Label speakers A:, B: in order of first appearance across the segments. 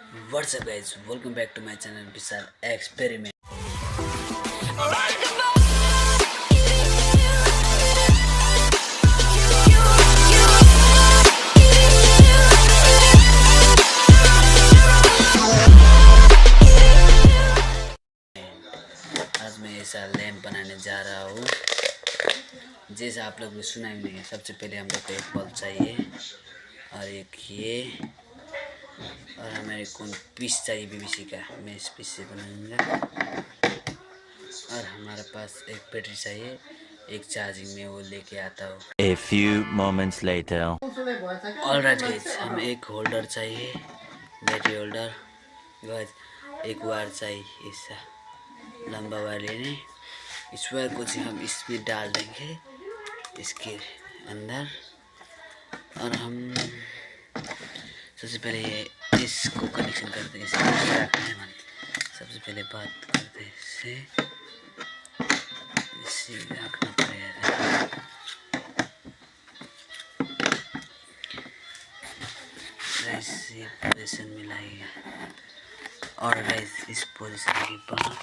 A: What's up guys, welcome back to my channel Bishal Experiment। आज मैं ऐसा lamp बनाने जा रहा हूँ। जैसा आप लोग भी सुना ही नहीं, सबसे पहले हम लोग को एक बल्ब चाहिए और एक ये और हमें कौन पीस चाहिए बीबीसी का, मैं इस पीस से बनाऊंगा। और हमारे पास एक बैटरी चाहिए, एक चार्जिंग में वो लेके आता हूँ।
B: A few moments later.
A: Alright guys, हमें एक होल्डर चाहिए, बैटरी होल्डर। गाइस एक वायर चाहिए, ऐसा लंबा वायर लेने। इस वायर को हम इसमें डाल देंगे इसके अंदर। और हम सबसे पहले इसको कनेक्शन करते हैं। सबसे पहले बात करते हैं इसे रखना पड़ेगा। ऐसे पोजीशन मिलाइए और गाइस इस पोजीशन के बाद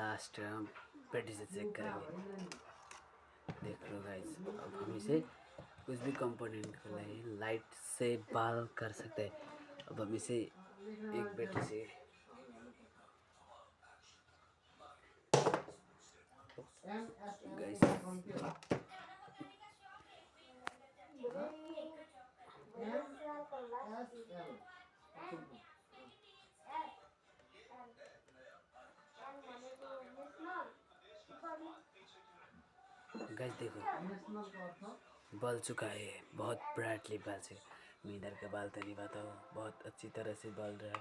A: लास्ट हम बैटरी से चेक करेंगे। देख लो गाइस, अब हम इसे कुछ भी कंपोनेंट को नहीं लाइट से बाल कर सकते हैं। अब हम इसे एक बैटरी से गाइस गाइस देखो बल चुका है, बहुत ब्राइटली बल चुका। मैं इधर का बाल तो नहीं बताऊँ, बहुत अच्छी तरह से बल रहा है।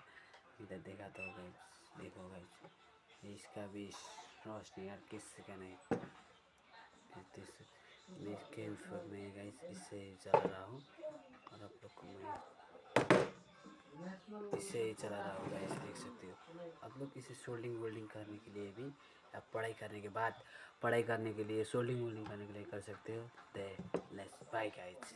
A: इधर देखा तो गाइस, देखो गाइस इसका भी रोशनी यार किसी का नहीं। मैं इसके में गाइस इससे चला रहा हूँ और आप लोग को मैं इससे ही चला रहा हूँ गाइस, देख सकते हो। आप लोग इसे सोल्डिंग वोल्डिंग करने के लिए भी, आप पढ़ाई करने के बाद पढ़ाई करने के लिए सोल्डिंग वोल्डिंग करने के लिए कर सकते हो। दे लेट्स बाय गाइस।